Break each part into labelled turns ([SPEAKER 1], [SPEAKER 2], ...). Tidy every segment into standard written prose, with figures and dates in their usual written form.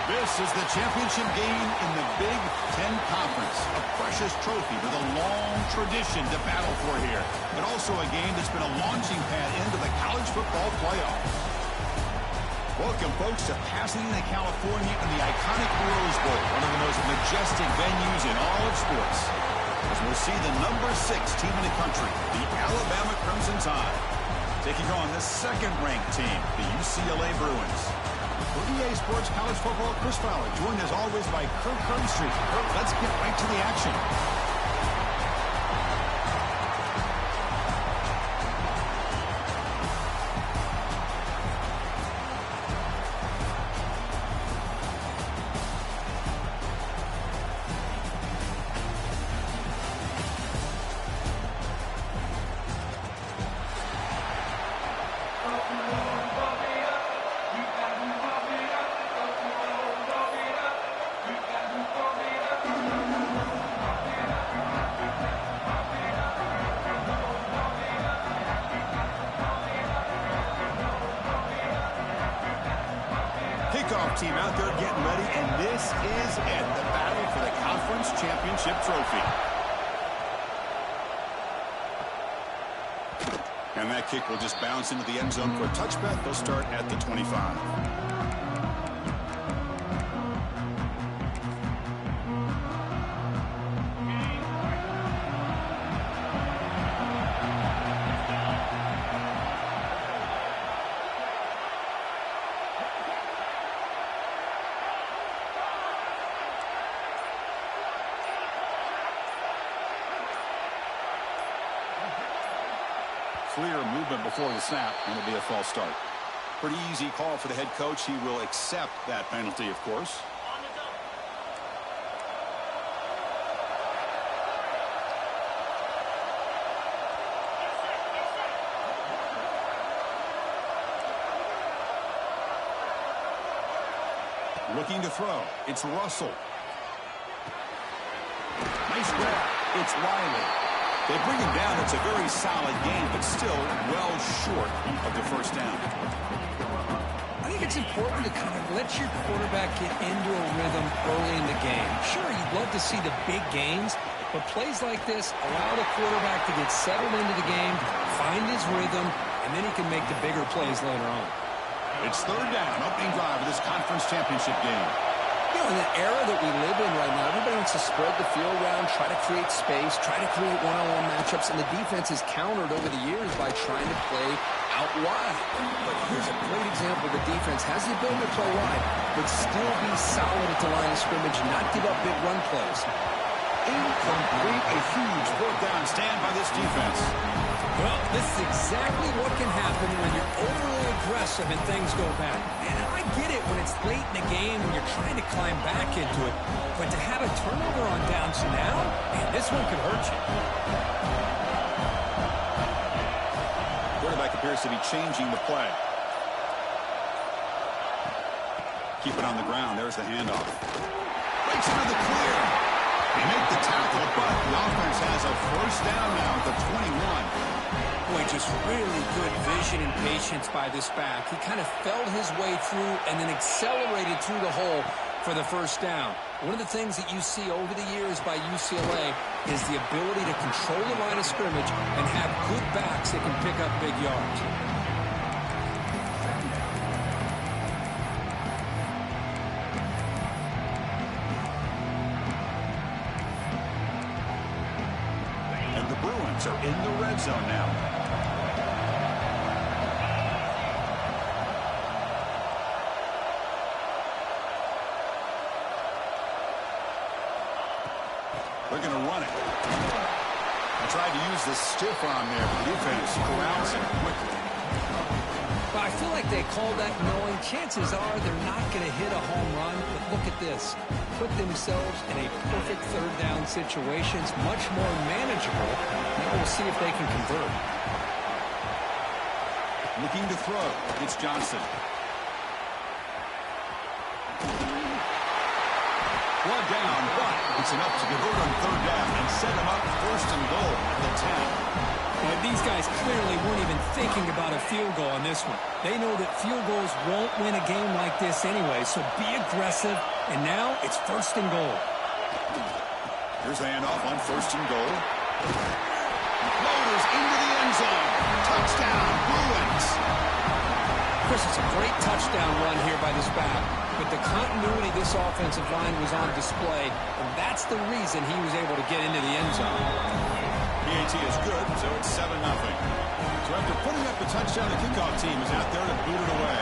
[SPEAKER 1] This is the championship game in the Big Ten Conference. A precious trophy with a long tradition to battle for here. But also a game that's been a launching pad into the college football playoffs. Welcome, folks, to Pasadena, California and the iconic Rose Bowl, one of the most majestic venues in all of sports. As we'll see the number 6 team in the country, the Alabama Crimson Tide, taking on the second-ranked team, the UCLA Bruins. For EA Sports College Football, Chris Fowler, joined as always by Kirk Herbstreit. Kirk, let's get right to the action. Kickoff team out there getting ready, and this is it, the battle for the conference championship trophy. And that kick will just bounce into the end zone for a touchback. They'll start at the 25. Clear movement before the snap, and it'll be a false start. Pretty easy call for the head coach. He will accept that penalty, of course. Looking to throw. It's Russell. Nice grab. It's Riley. They bring him down. It's a very solid game, but still well short of the first down.
[SPEAKER 2] I think it's important to kind of let your quarterback get into a rhythm early in the game. Sure, you'd love to see the big gains, but plays like this allow the quarterback to get settled into the game, find his rhythm, and then he can make the bigger plays later on.
[SPEAKER 1] It's third down, opening drive of this conference championship game.
[SPEAKER 2] You know, in the era that we live in right now, everybody wants to spread the field around, try to create space, try to create one-on-one matchups, and the defense is countered over the years by trying to play out wide. But here's a great example. The defense has the ability to play wide, but still be solid at the line of scrimmage, not give up big run plays.
[SPEAKER 1] Incomplete, a huge fourth down stand by this defense.
[SPEAKER 2] Well, this is exactly what can happen when you're overly aggressive and things go bad. And I get it when it's late in the game when you're trying to climb back into it. But to have a turnover on downs now, man, this one could hurt you.
[SPEAKER 1] Quarterback appears to be changing the play. Keep it on the ground. There's the handoff. Breaks into the clear. They make the tackle, but the offense has a first down now at the 21.
[SPEAKER 2] Boy, just really good vision and patience by this back. He kind of felt his way through and then accelerated through the hole for the first down. One of the things that you see over the years by UCLA is the ability to control the line of scrimmage and have good backs that can pick up big yards.
[SPEAKER 1] And the Bruins are in the red zone now. They're going to run it. I tried to use the stiff arm there, but the defense corrals him quickly.
[SPEAKER 2] Well, I feel like they called that knowing chances are they're not going to hit a home run. But look at this. Put themselves in a perfect third down situation. It's much more manageable. Now we'll see if they can convert.
[SPEAKER 1] Looking to throw. It's Johnson. One down, but it's enough to convert on third down and set him up first and goal at the 10.
[SPEAKER 3] But these guys clearly weren't even thinking about a field goal on this one. They know that field goals won't win a game like this anyway, so be aggressive. And now it's 1st and goal.
[SPEAKER 1] Here's the handoff on 1st and goal. Loaders into the end zone. Touchdown, Bruins.
[SPEAKER 2] Chris, it's a great touchdown run here by this back. But the continuity this offensive line was on display, and that's the reason he was able to get into the end zone.
[SPEAKER 1] PAT is good, so it's 7-0. So after putting up the touchdown, the kickoff team is out there to boot it away.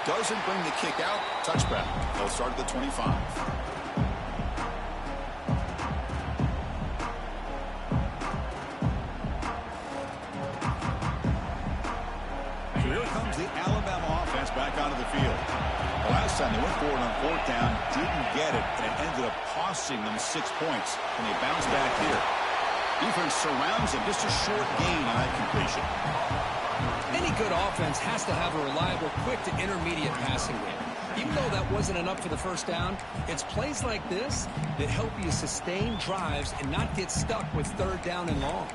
[SPEAKER 1] Doesn't bring the kick out. Touchback. They'll start at the 25. So here comes the Alabama offense back onto the field. The last time they went forward on 4th down, didn't get it, and it ended up costing them 6 points. And they bounced back here. Defense surrounds them. Just a short gain on that completion.
[SPEAKER 2] Any good offense has to have a reliable, quick to intermediate passing game. Even though that wasn't enough for the 1st down, it's plays like this that help you sustain drives and not get stuck with 3rd down and long.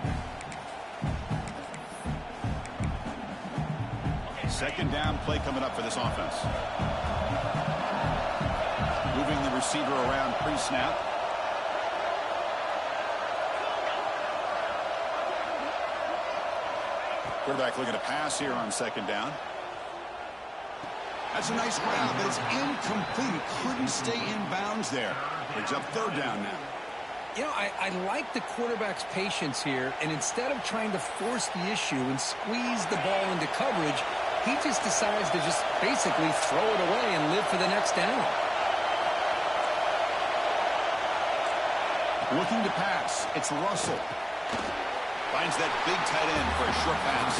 [SPEAKER 1] 2nd down play coming up for this offense. Moving the receiver around pre-snap. Quarterback looking to pass here on 2nd down. That's a nice route, but it's incomplete. He couldn't stay in bounds there. Brings up 3rd down now.
[SPEAKER 2] You know, I like the quarterback's patience here, and instead of trying to force the issue and squeeze the ball into coverage, he just decides to just basically throw it away and live for the next down.
[SPEAKER 1] Looking to pass. It's Russell. Finds that big tight end for a short pass.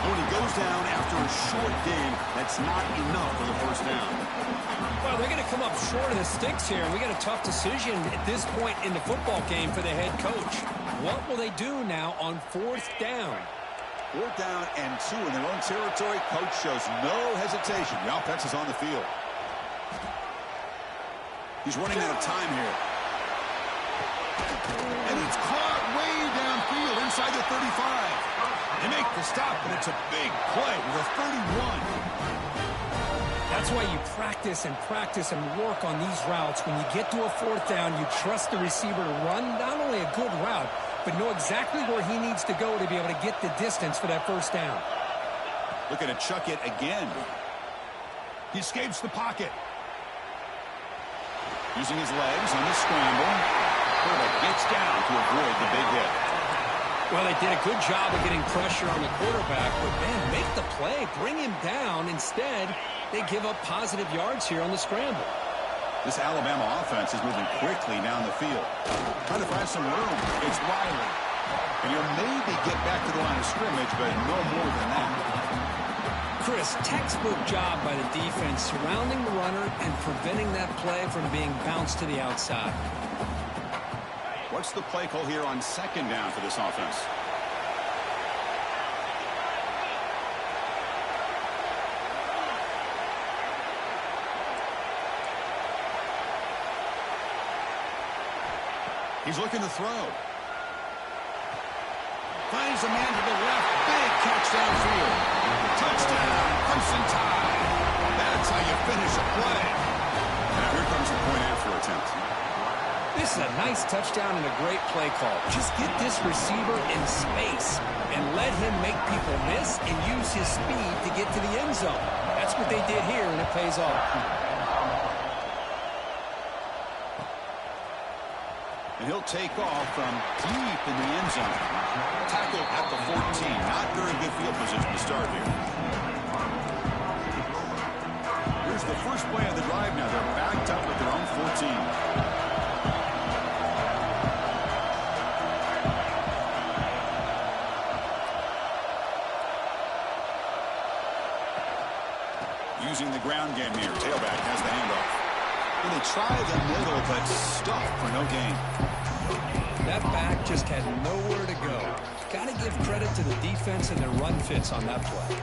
[SPEAKER 1] When he goes down after a short gain, that's not enough for the 1st down.
[SPEAKER 3] Well, they're going to come up short of the sticks here, and we got a tough decision at this point in the football game for the head coach. What will they do now on 4th down?
[SPEAKER 1] 4th down and 2 in their own territory. Coach shows no hesitation. The offense is on the field. He's running out of time here. And it's caught way downfield inside the 35. They make the stop, but it's a big play with a 31.
[SPEAKER 3] That's why you practice and work on these routes. When you get to a 4th down, you trust the receiver to run not only a good route, but know exactly where he needs to go to be able to get the distance for that 1st down.
[SPEAKER 1] Looking to chuck it again. He escapes the pocket. Using his legs on the scramble. Quarterback gets down to avoid the big hit.
[SPEAKER 3] Well, they did a good job of getting pressure on the quarterback, but, man, make the play. Bring him down. Instead, they give up positive yards here on the scramble.
[SPEAKER 1] This Alabama offense is moving quickly down the field. Trying to find some room. It's Riley. And he'll maybe get back to the line of scrimmage, but no more than that.
[SPEAKER 3] Chris, textbook job by the defense surrounding the runner and preventing that play from being bounced to the outside.
[SPEAKER 1] What's the play call here on 2nd down for this offense? He's looking to throw. Finds a man to the left. Big catch downfield. Touchdown, Crimson Tide. That's how you finish a play. Now here comes the point after attempt.
[SPEAKER 3] This is a nice touchdown and a great play call. Just get this receiver in space and let him make people miss and use his speed to get to the end zone. That's what they did here, and it pays off.
[SPEAKER 1] And he'll take off from deep in the end zone. Tackle at the 14. Not very good field position to start here. Here's the first play of the drive now. They're backed up at their own 14. Using the ground game here. Tailback has the handoff. And they try the middle, but stuck for no gain.
[SPEAKER 3] That back just had nowhere to go. Got to give credit to the defense and their run fits on that play.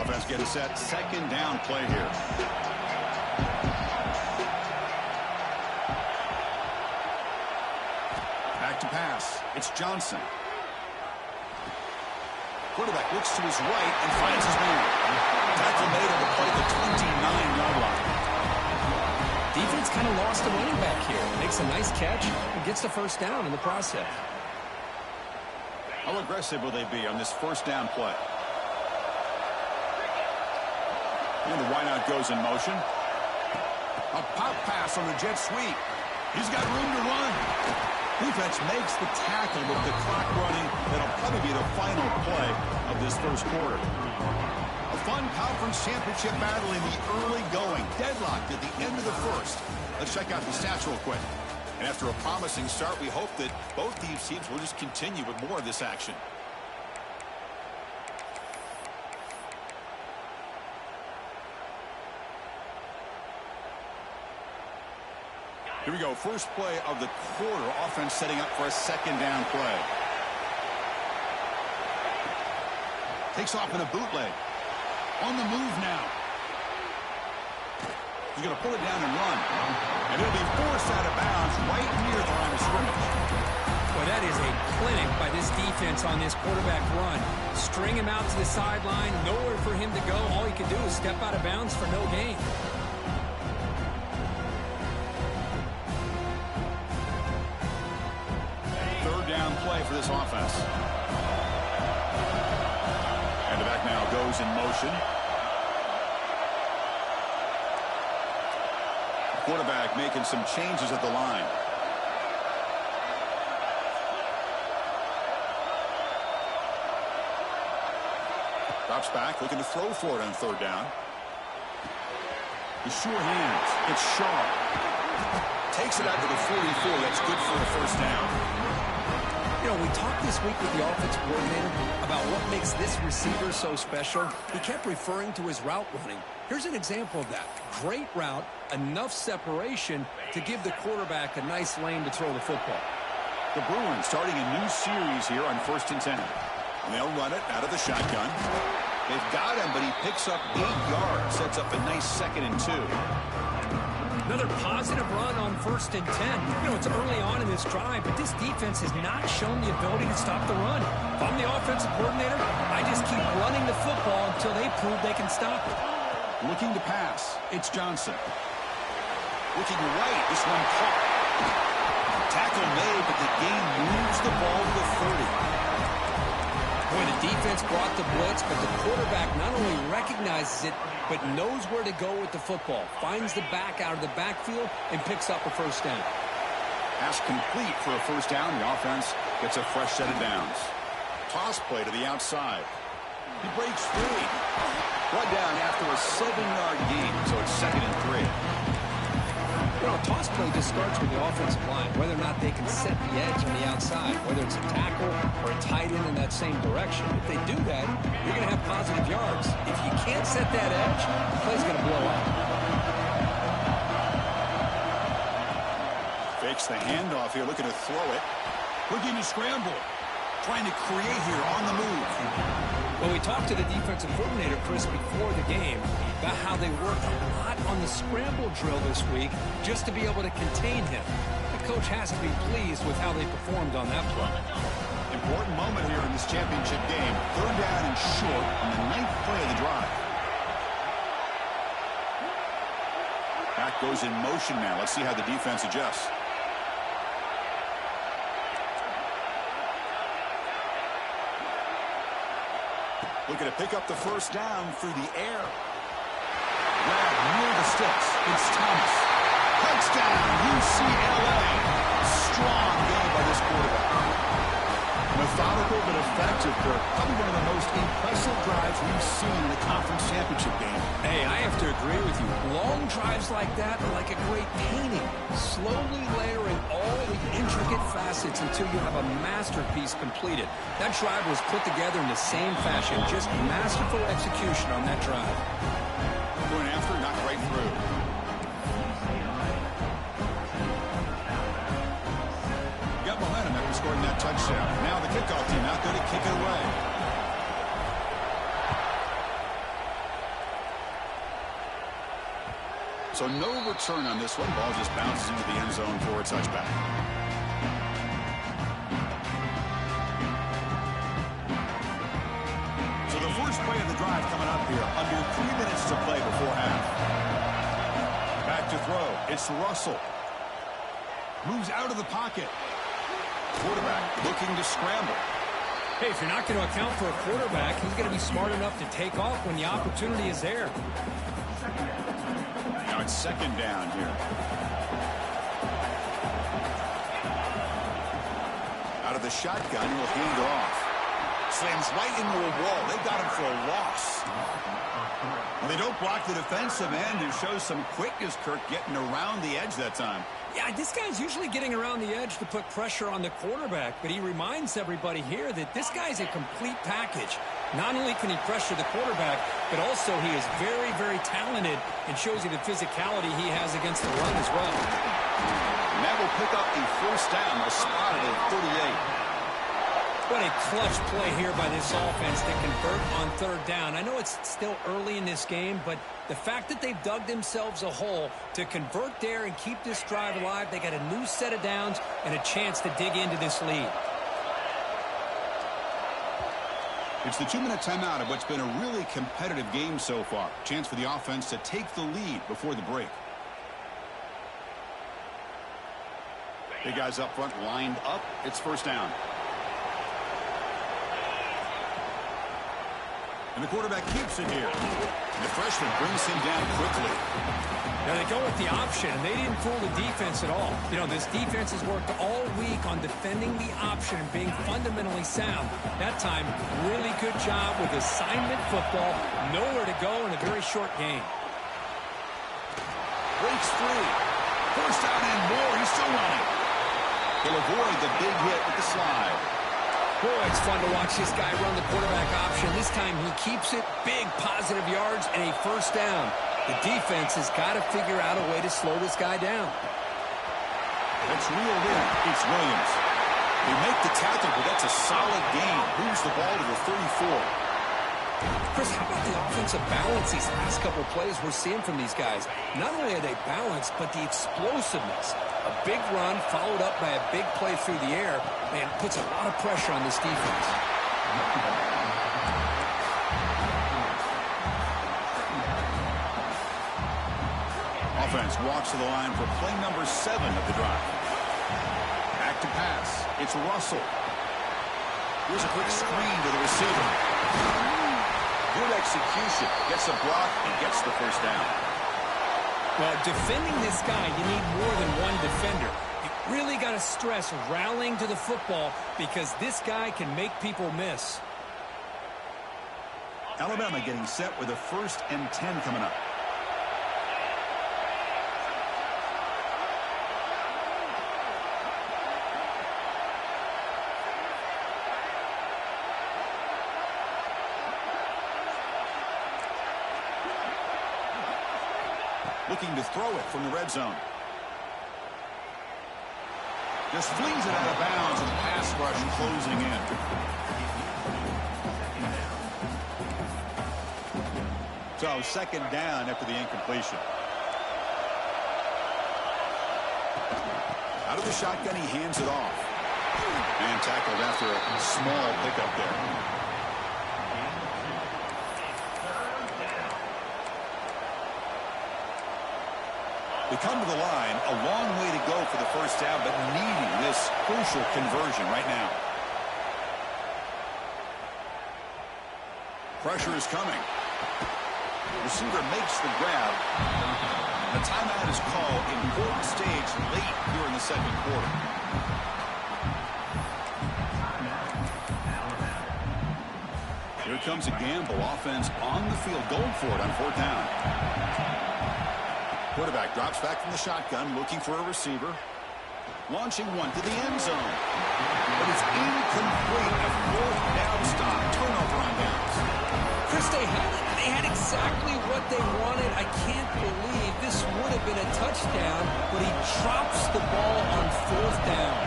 [SPEAKER 1] Offense get a set second down play here. Back to pass. It's Johnson. Quarterback looks to his right and finds his man. Tackle made on the play at the 29-yard line.
[SPEAKER 3] Defense kind of lost a running back here. Makes a nice catch and gets the first down in the process.
[SPEAKER 1] How aggressive will they be on this first down play? And the wideout goes in motion. A pop pass on the jet sweep. He's got room to run. Defense makes the tackle with the clock running. That'll probably be the final play of this first quarter. A fun conference championship battle in the early going. Deadlocked at the end of the first. Let's check out the stats real quick. And after a promising start, we hope that both these teams will just continue with more of this action. Here we go. First play of the quarter. Offense setting up for a second down play. Takes off in a bootleg. On the move now. He's going to pull it down and run. And it'll be forced out of bounds right near the line of scrimmage.
[SPEAKER 3] Well, that is a clinic by this defense on this quarterback run. String him out to the sideline. Nowhere for him to go. All he can do is step out of bounds for no gain.
[SPEAKER 1] Third down play for this offense. And the back now goes in motion. Quarterback making some changes at the line. Drops back, looking to throw for it on third down. The sure hands. It's Shaw. Takes it out to the 44. That's good for the first down.
[SPEAKER 3] You know, we talked this week with the offensive coordinator about what makes this receiver so special. He kept referring to his route running. Here's an example of that. Great route, enough separation to give the quarterback a nice lane to throw the football.
[SPEAKER 1] The Bruins starting a new series here on 1st and 10. And they'll run it out of the shotgun. They've got him, but he picks up 8 yards. Sets up a nice 2nd and 2.
[SPEAKER 3] Another positive run on 1st and 10. You know, it's early on in this drive, but this defense has not shown the ability to stop the run. If I'm the offensive coordinator, I just keep running the football until they prove they can stop it.
[SPEAKER 1] Looking to pass. It's Johnson. Looking right. This one caught. Tackle made, but the game moves the ball to the 30.
[SPEAKER 3] Boy, the defense brought the blitz, but the quarterback not only recognizes it, but knows where to go with the football. Finds the back out of the backfield and picks up a first down.
[SPEAKER 1] Pass complete for a first down. The offense gets a fresh set of downs. Toss play to the outside. He breaks free. Brought down after a 7-yard gain, so it's 2nd and 3.
[SPEAKER 3] You know, a toss play just starts with the offensive line, whether or not they can set the edge on the outside, whether it's a tackle or a tight end in that same direction. If they do that, you're going to have positive yards. If you can't set that edge, the play's going to blow up.
[SPEAKER 1] Fakes the handoff here, looking to throw it. Looking to scramble. Trying to create here on the move.
[SPEAKER 3] Well, we talked to the defensive coordinator, Chris, before the game about how they worked a lot on the scramble drill this week just to be able to contain him. The coach has to be pleased with how they performed on that play.
[SPEAKER 1] Important moment here in this championship game. Third down and short on the 9th play of the drive. Back goes in motion now. Let's see how the defense adjusts. Looking to pick up the first down through the air. Grab near the sticks. It's Thomas. Touchdown, UCLA. Strong game by this quarterback. Methodical but effective, Kirk. Probably one of the most impressive drives we've seen in the conference championship game.
[SPEAKER 3] Hey, I have to agree with you. Long drives like that are like a great painting. Slowly layering all the intricate facets until you have a masterpiece completed. That drive was put together in the same fashion. Just masterful execution on that drive.
[SPEAKER 1] Going after, knocked right through. Got momentum after scoring that touchdown. Now the kickoff team out there to kick it away. So no return on this one. Ball just bounces into the end zone for a touchback. So the first play of the drive coming up here. Under 3 minutes to play before half. Back to throw. It's Russell. Moves out of the pocket. Quarterback looking to scramble.
[SPEAKER 3] Hey, if you're not going to account for a quarterback, he's going to be smart enough to take off when the opportunity is there.
[SPEAKER 1] Now it's second down here. Out of the shotgun, he'll hand it off. Slams right into a wall. They got him for a loss. Well, they don't block the defensive end and show some quickness, Kirk, getting around the edge that time.
[SPEAKER 3] Yeah, this guy's usually getting around the edge to put pressure on the quarterback, but he reminds everybody here that this guy's a complete package. Not only can he pressure the quarterback, but also he is very, very talented and shows you the physicality he has against the run as well.
[SPEAKER 1] And that will pick up a first down, a spot at 38.
[SPEAKER 3] What a clutch play here by this offense to convert on third down. I know it's still early in this game, but the fact that they've dug themselves a hole to convert there and keep this drive alive, they got a new set of downs and a chance to dig into this lead.
[SPEAKER 1] It's the 2-minute timeout of what's been a really competitive game so far. Chance for the offense to take the lead before the break. Big guys up front lined up. It's first down. And the quarterback keeps it here. And the freshman brings him down quickly.
[SPEAKER 3] Now they go with the option, and they didn't fool the defense at all. You know, this defense has worked all week on defending the option and being fundamentally sound. That time, really good job with assignment football. Nowhere to go in a very short game.
[SPEAKER 1] Breaks free. First down and more. He's still running. He'll avoid the big hit with the slide.
[SPEAKER 3] Boy, it's fun to watch this guy run the quarterback option. This time he keeps it, big positive yards, and a first down. The defense has got to figure out a way to slow this guy down.
[SPEAKER 1] That's reeled in. It's Williams. They make the tackle, but that's a solid gain. Moves the ball to the 34.
[SPEAKER 3] Chris, how about the offensive balance these last couple of plays we're seeing from these guys? Not only are they balanced, but the explosiveness. A big run followed up by a big play through the air, man, puts a lot of pressure on this defense.
[SPEAKER 1] Offense walks to the line for play number 7 of the drive. Back to pass. It's Russell. Here's a quick screen to the receiver. Good execution. Gets a block and gets the first down.
[SPEAKER 3] Well, defending this guy, you need more than one defender. You really got to stress rallying to the football because this guy can make people miss.
[SPEAKER 1] Alabama getting set with a 1st and 10 coming up. Looking to throw it from the red zone. Just flings it out of bounds and the pass rush closing in. So second down after the incompletion. Out of the shotgun, he hands it off. And tackled after a small pickup there. They come to the line, a long way to go for the first down, but needing this crucial conversion right now. Pressure is coming. Receiver makes the grab. The timeout is called. Important stage late here in the second quarter. Here comes a gamble. Offense on the field, going for it on 4th down. Quarterback drops back from the shotgun, looking for a receiver. Launching one to the end zone. But it's incomplete. A 4th down stop. Turnover on downs.
[SPEAKER 3] Chris, they had exactly what they wanted. I can't believe this would have been a touchdown, but he drops the ball on 4th down.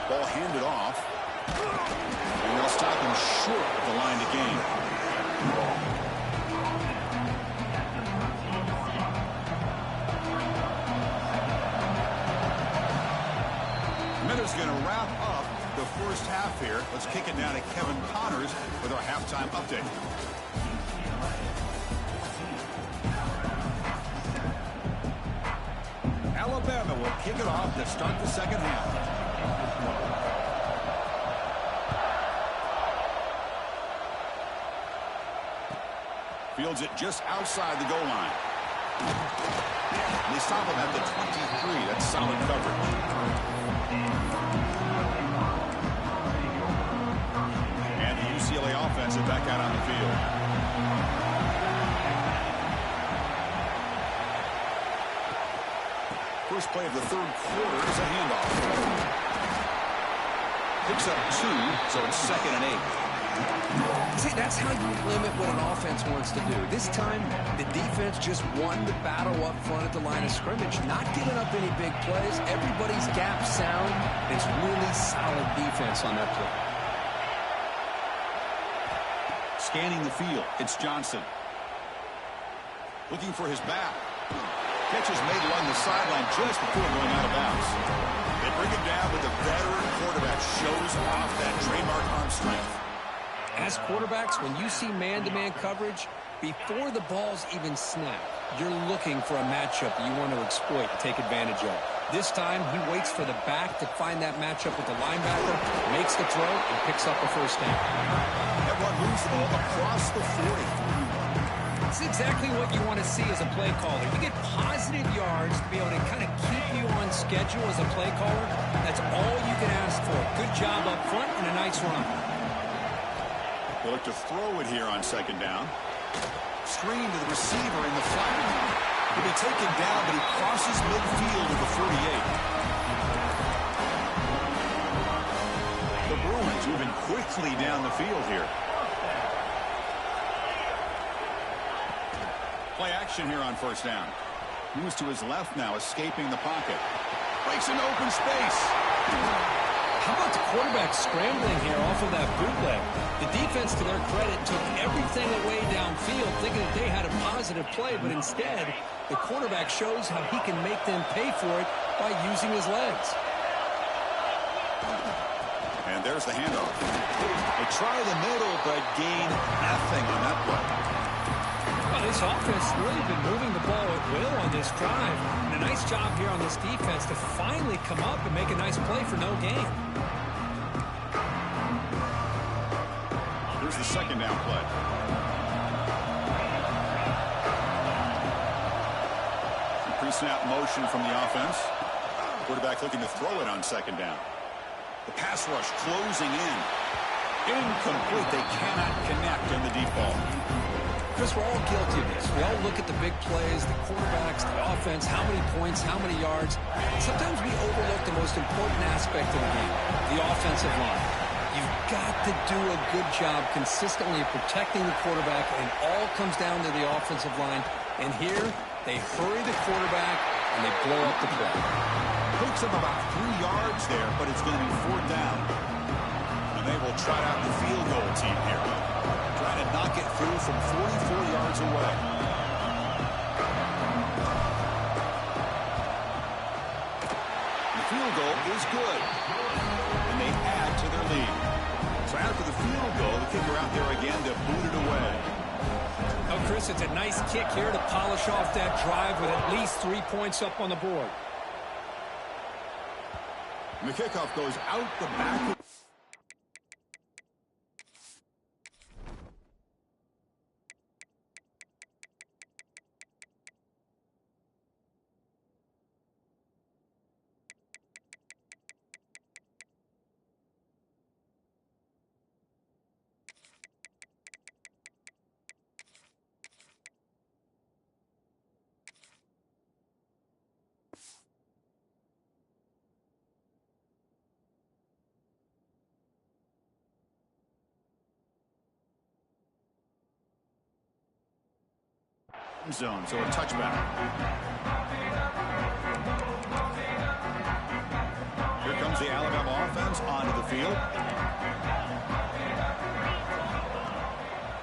[SPEAKER 1] Ball handed off. And they'll stop him short of the line to gain. And is going to wrap up the first half here. Let's kick it down to Kevin Connors with our halftime update. Alabama will kick it off to start the second half. Fields it just outside the goal line. And they stop him at the 23. That's solid coverage. And the UCLA offense is back out on the field. First play of the third quarter is a handoff. Picks up 2, so it's 2nd and 8.
[SPEAKER 2] See, that's how you limit what an offense wants to do. This time, the defense just won the battle up front at the line of scrimmage, not giving up any big plays. Everybody's gap sound. It's really solid defense on that play.
[SPEAKER 1] Scanning the field, it's Johnson. Looking for his back. Catch is made along the sideline just before going out of bounds. They bring him down, but the veteran quarterback shows off that trademark arm strength.
[SPEAKER 2] As quarterbacks, when you see man-to-man coverage, before the ball's even snapped, you're looking for a matchup that you want to exploit and take advantage of. This time, he waits for the back to find that matchup with the linebacker, makes the throw, and picks up the first down.
[SPEAKER 1] Everyone moves the ball across the 40.
[SPEAKER 3] It's exactly what you want to see as a play caller. You get positive yards to be able to kind of keep you on schedule as a play caller. That's all you can ask for. Good job up front and a nice run.
[SPEAKER 1] They look to throw it here on second down. Screen to the receiver in the flat. He'll be taken down, but he crosses midfield at the 48. The Bruins moving quickly down the field here. Play action here on first down. Moves to his left now, escaping the pocket. Breaks into open space.
[SPEAKER 3] How about the quarterback scrambling here off of that bootleg? The defense, to their credit, took everything away downfield, thinking that they had a positive play, but instead, the quarterback shows how he can make them pay for it by using his legs.
[SPEAKER 1] And there's the handoff. They try the middle, but gain nothing on that play.
[SPEAKER 3] Well, this offense has really been moving the ball at will on this drive. And a nice job here on this defense to finally come up and make a nice play for no gain.
[SPEAKER 1] Here's the second down play. Pre-snap motion from the offense. Quarterback looking to throw it on second down. The pass rush closing in. Incomplete. They cannot connect on the deep ball.
[SPEAKER 2] Chris, we're all guilty of this. We all look at the big plays, the quarterbacks, the offense, how many points, how many yards. Sometimes we overlook the most important aspect of the game, the offensive line. You've got to do a good job consistently protecting the quarterback, and it all comes down to the offensive line. And here, they hurry the quarterback, and they blow up the play.
[SPEAKER 1] Picks up about 3 yards there, but it's going to be 4th down. And they will try out the field goal team here. Trying to knock it through from 44 yards away. The field goal is good. And they add to their lead. So after the field goal, the kicker out there again to boot it away.
[SPEAKER 3] Oh, Chris, it's a nice kick here to polish off that drive with at least 3 points up on the board.
[SPEAKER 1] And the kickoff goes out the back. Zone, so a touchback. Here comes the Alabama offense onto the field.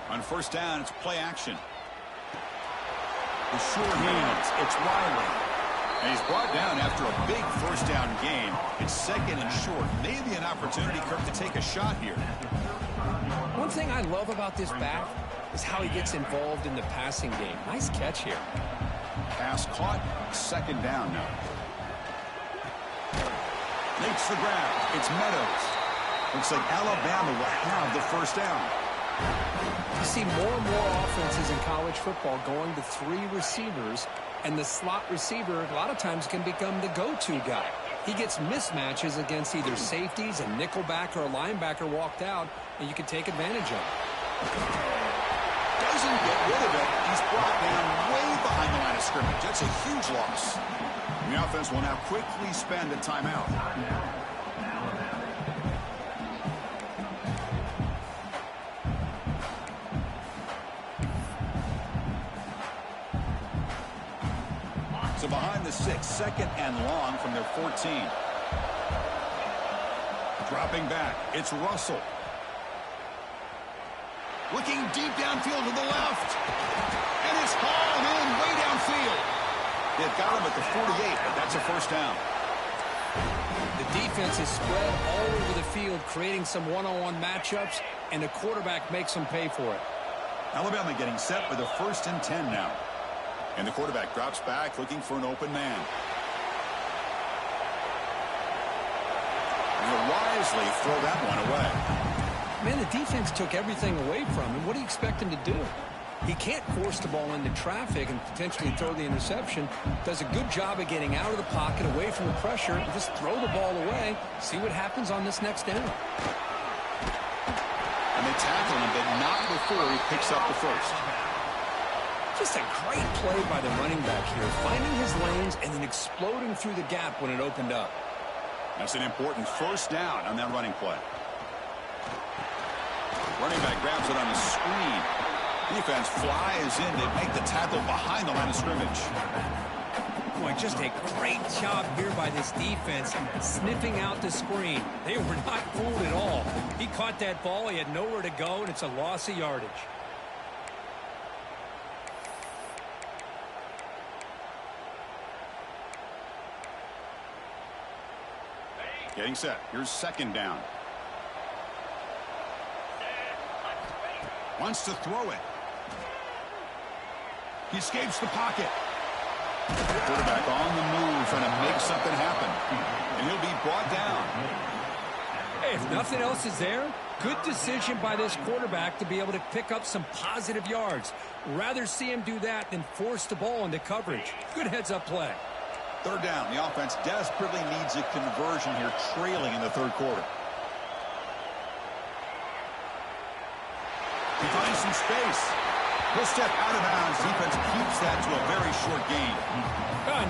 [SPEAKER 1] On first down, it's play action. The sure hands, it's Riley. And he's brought down after a big first down game. It's second and short. Maybe an opportunity, Kirk, to take a shot here.
[SPEAKER 3] One thing I love about this back is how he gets involved in the passing game. Nice catch here.
[SPEAKER 1] Pass caught. Second down now. Makes the grab. It's Meadows. Looks like Alabama will have the first down.
[SPEAKER 3] You see more and more offenses in college football going to 3 receivers, and the slot receiver a lot of times can become the go-to guy. He gets mismatches against either safeties, a nickelbacker, or a linebacker walked out, and you can take advantage of it.
[SPEAKER 1] Doesn't get rid of it. He's brought down way behind the line of scrimmage. That's a huge loss. And the offense will now quickly spend a timeout. So behind the 6, second and long from their 14. Dropping back, it's Russell. Looking deep downfield to the left. And it's hauled in way downfield. They've got him at the 48, but that's a first down.
[SPEAKER 3] The defense is spread all over the field, creating some one-on-one matchups, and the quarterback makes them pay for it.
[SPEAKER 1] Alabama getting set for the 1st and 10 now. And the quarterback drops back, looking for an open man. And he'll wisely throw that one away.
[SPEAKER 3] Man, the defense took everything away from him. What do you expect him to do? He can't force the ball into traffic and potentially throw the interception. Does a good job of getting out of the pocket, away from the pressure, and just throw the ball away. See what happens on this next down.
[SPEAKER 1] And they tackle him, but not before he picks up the first.
[SPEAKER 3] Just a great play by the running back here, finding his lanes and then exploding through the gap when it opened up.
[SPEAKER 1] That's an important first down on that running play. Running back grabs it on a screen. Defense flies in to make the tackle behind the line of scrimmage.
[SPEAKER 3] Boy, just a great job here by this defense, sniffing out the screen. They were not fooled at all. He caught that ball, he had nowhere to go, and it's a loss of yardage.
[SPEAKER 1] Getting set. Here's second down. Wants to throw it. He escapes the pocket. Quarterback on the move, trying to make something happen. And he'll be brought down.
[SPEAKER 3] Hey, if nothing else is there, good decision by this quarterback to be able to pick up some positive yards. Rather see him do that than force the ball into coverage. Good heads-up play.
[SPEAKER 1] Third down. The offense desperately needs a conversion here, trailing in the third quarter. He finds some space. He'll step out of bounds. Defense keeps that to a very short gain.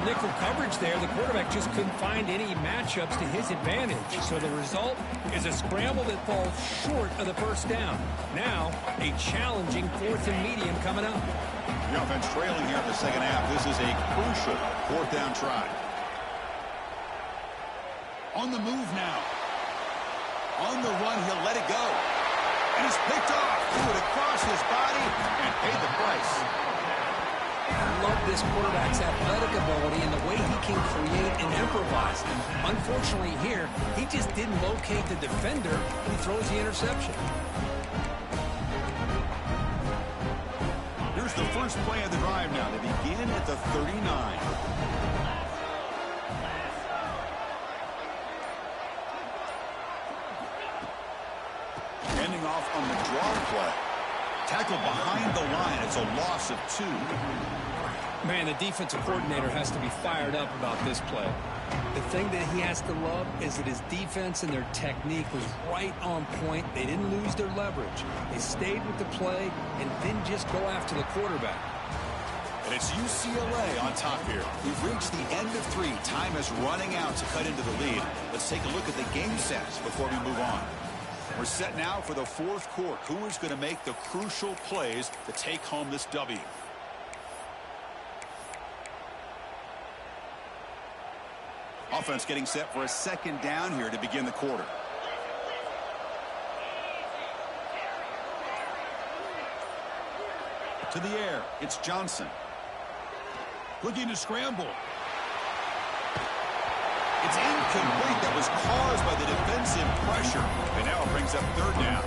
[SPEAKER 3] Nickel coverage there. The quarterback just couldn't find any matchups to his advantage. So the result is a scramble that falls short of the first down. Now, a challenging 4th and medium coming up.
[SPEAKER 1] The offense trailing here in the second half. This is a crucial 4th down try. On the move now. On the run, he'll let it go. And it's picked off. Threw it across his body and paid the price.
[SPEAKER 3] I love this quarterback's athletic ability and the way he can create and improvise. Unfortunately here, he just didn't locate the defender and he throws the interception.
[SPEAKER 1] Here's the first play of the drive now. They begin at the 39. Ending off on the draw play. Tackle behind the line. It's a loss of 2.
[SPEAKER 3] Man, the defensive coordinator has to be fired up about this play. The thing that he has to love is that his defense and their technique was right on point. They didn't lose their leverage. They stayed with the play and didn't just go after the quarterback.
[SPEAKER 1] And it's UCLA on top here. We've reached the end of 3. Time is running out to cut into the lead. Let's take a look at the game stats before we move on. We're set now for the 4th quarter. Who is going to make the crucial plays to take home this W? Offense getting set for a second down here to begin the quarter. To the air, it's Johnson. Looking to scramble. It's incomplete. That was caused by the defensive pressure. And now it brings up third down.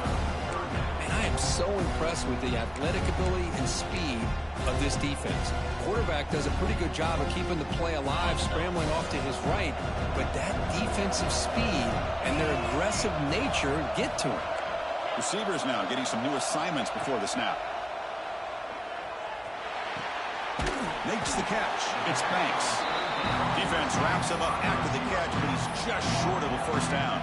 [SPEAKER 2] And I am so impressed with the athletic ability and speed of this defense. Quarterback does a pretty good job of keeping the play alive, scrambling off to his right. But that defensive speed and their aggressive nature get to him.
[SPEAKER 1] Receivers now getting some new assignments before the snap. Makes the catch. It's Banks. Defense wraps him up after the catch, but he's just short of a first down.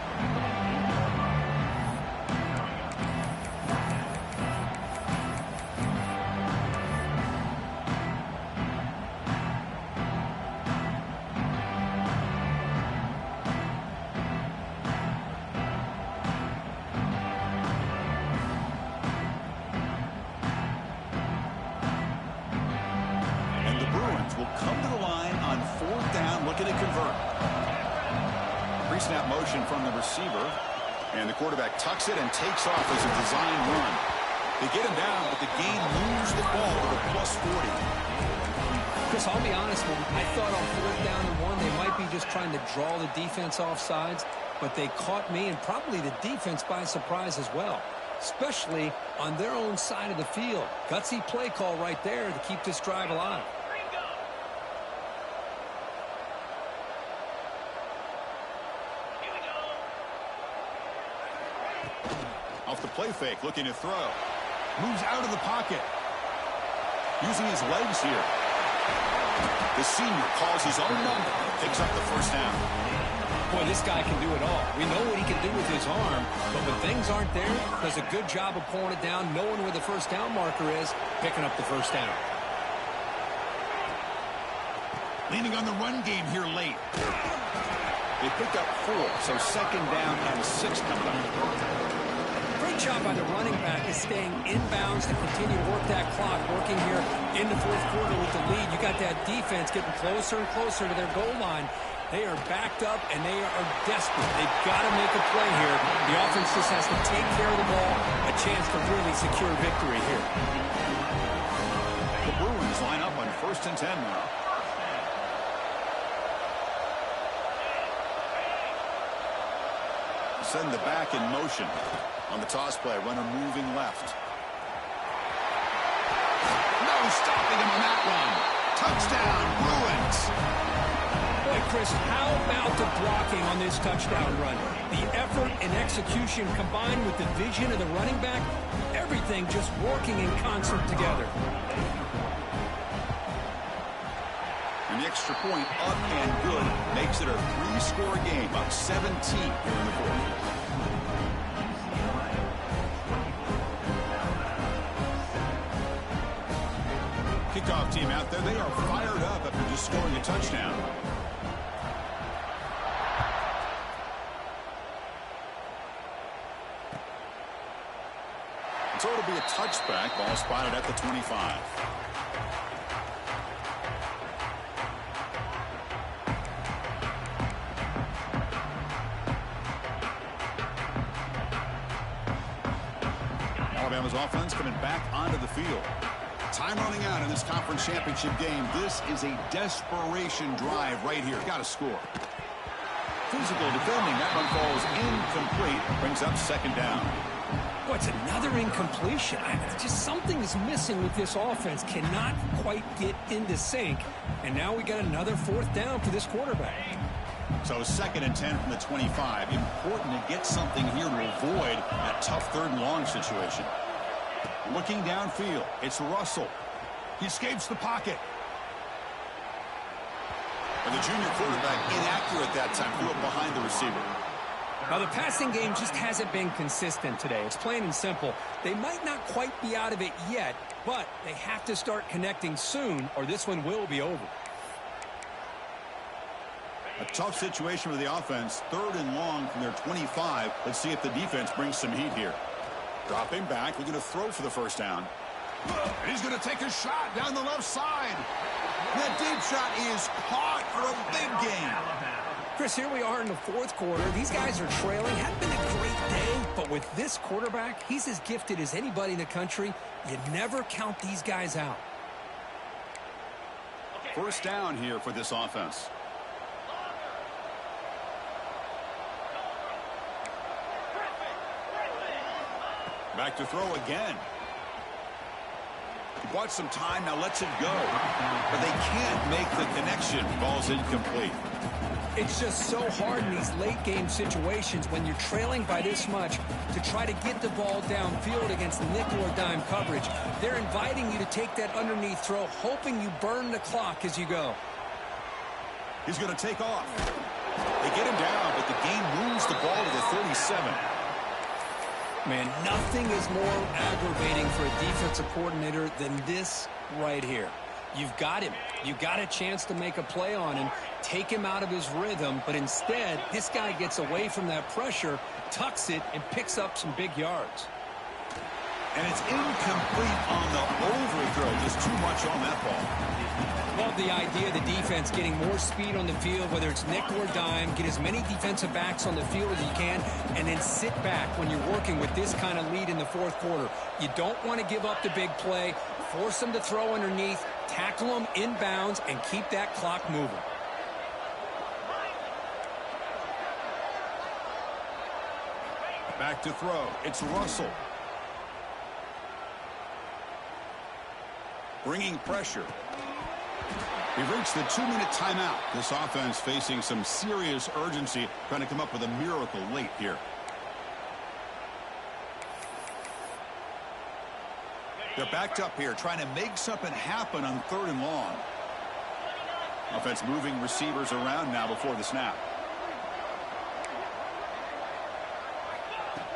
[SPEAKER 1] Pre-snap motion from the receiver. And the quarterback tucks it and takes off as a design run. They get him down, but the game moves the ball to the +40.
[SPEAKER 2] Chris, I'll be honest with you. I thought on 4th down and 1, they might be just trying to draw the defense off sides. But they caught me and probably the defense by surprise as well, especially on their own side of the field. Gutsy play call right there to keep this drive alive.
[SPEAKER 1] Off the play fake, looking to throw. Moves out of the pocket. Using his legs here. The senior calls his own number. Picks up the first down.
[SPEAKER 3] Boy, this guy can do it all. We know what he can do with his arm, but when things aren't there, does a good job of pulling it down, knowing where the first down marker is, picking up the first down.
[SPEAKER 1] Leaning on the run game here late. They picked up 4, so second down and 6 coming up.
[SPEAKER 3] Great job by the running back is staying inbounds to continue to work that clock, working here in the 4th quarter with the lead. You got that defense getting closer and closer to their goal line. They are backed up, and they are desperate. They've got to make a play here. The offense just has to take care of the ball, a chance to really secure victory here.
[SPEAKER 1] The Bruins line up on 1st and 10 now. Send the back in motion. On the toss play, runner moving left. No stopping him on that run. Touchdown, Bruins.
[SPEAKER 3] Boy, Chris, how about the blocking on this touchdown run? The effort and execution combined with the vision of the running back, everything just working in concert together.
[SPEAKER 1] And the extra point up and good makes it a 3-score game, up 17 here in the 4th. Kickoff team out there, they are fired up after just scoring a touchdown. So it'll be a touchback, ball spotted at the 25. Alabama's offense coming back onto the field. Time running out in this conference championship game. This is a desperation drive right here. Got to score. Physical defending. That one falls incomplete. Brings up second down.
[SPEAKER 3] Oh, it's another incompletion. Just something is missing with this offense. Cannot quite get into sync. And now we got another 4th down for this quarterback.
[SPEAKER 1] So 2nd and 10 from the 25. Important to get something here to avoid that tough 3rd and long situation. Looking downfield, it's Russell. He escapes the pocket. And the junior quarterback inaccurate that time, threw it behind the receiver.
[SPEAKER 3] Now, the passing game just hasn't been consistent today. It's plain and simple. They might not quite be out of it yet, but they have to start connecting soon, or this one will be over.
[SPEAKER 1] A tough situation for the offense. 3rd and long from their 25. Let's see if the defense brings some heat here. Dropping back, looking to throw for the first down. And he's going to take a shot down the left side. That deep shot is caught for a big gain.
[SPEAKER 3] Chris, here we are in the 4th quarter. These guys are trailing. Hadn't been a great day, but with this quarterback, he's as gifted as anybody in the country. You never count these guys out.
[SPEAKER 1] First down here for this offense. Back to throw again. He bought some time, now lets it go. But they can't make the connection. Ball's incomplete.
[SPEAKER 3] It's just so hard in these late-game situations when you're trailing by this much to try to get the ball downfield against nickel or dime coverage. They're inviting you to take that underneath throw, hoping you burn the clock as you go.
[SPEAKER 1] He's going to take off. They get him down, but the game moves the ball to the 37.
[SPEAKER 3] Man, nothing is more aggravating for a defensive coordinator than this right here. You've got him. You've got a chance to make a play on him, take him out of his rhythm, but instead, this guy gets away from that pressure, tucks it, and picks up some big yards.
[SPEAKER 1] And it's incomplete on the overthrow. Just too much on that ball.
[SPEAKER 3] Love the idea of the defense getting more speed on the field, whether it's nickel or dime, get as many defensive backs on the field as you can, and then sit back when you're working with this kind of lead in the fourth quarter. You don't want to give up the big play, force them to throw underneath, tackle them inbounds, and keep that clock moving.
[SPEAKER 1] Back to throw. It's Russell. Bringing pressure. We've reached the 2-minute timeout. This offense facing some serious urgency, trying to come up with a miracle late here. They're backed up here, trying to make something happen on 3rd and long. Offense moving receivers around now before the snap.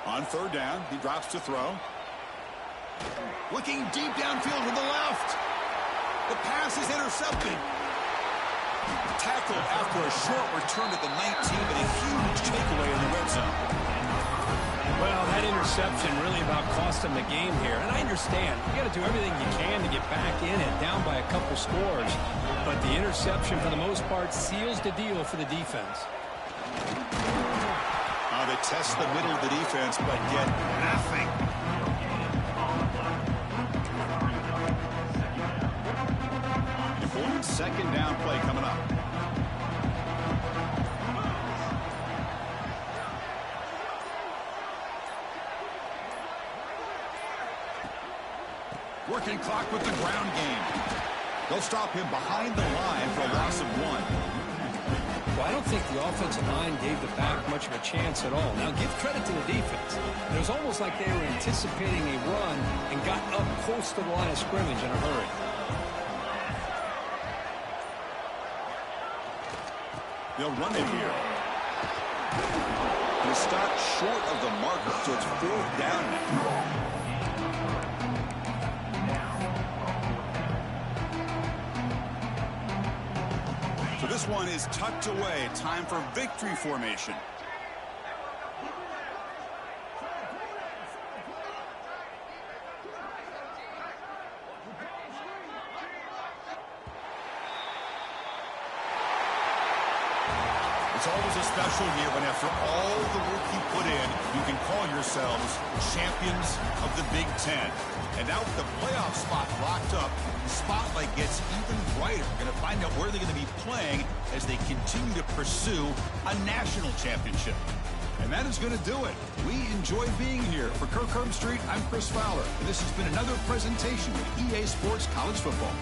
[SPEAKER 1] On 3rd down, he drops to throw. Looking deep downfield to the left. The pass is intercepted. Tackled after a short return to the 19, but a huge takeaway in the red zone.
[SPEAKER 3] Well, that interception really about cost them the game here. And I understand. You got to do everything you can to get back in it, down by a couple scores. But the interception, for the most part, seals the deal for the defense.
[SPEAKER 1] They test the middle of the defense, but get nothing. Important 2nd down play coming up. Working clock with the ground game. They'll stop him behind the line for a loss of 1.
[SPEAKER 3] Well, I don't think the offensive line gave the back much of a chance at all. Now, give credit to the defense. It was almost like they were anticipating a run and got up close to the line of scrimmage in a hurry.
[SPEAKER 1] They'll run it here. He stopped short of the marker, so it's 4th down now. So this one is tucked away. Time for victory formation. It's always a special year when after all the work you put in, you can call yourselves champions of the Big Ten. And now with the playoff spot locked up, the spotlight gets even brighter. We're going to find out where they're going to be playing as they continue to pursue a national championship. And that is going to do it. We enjoy being here. For Kirk Herbstreit, I'm Chris Fowler. And this has been another presentation of EA Sports College Football.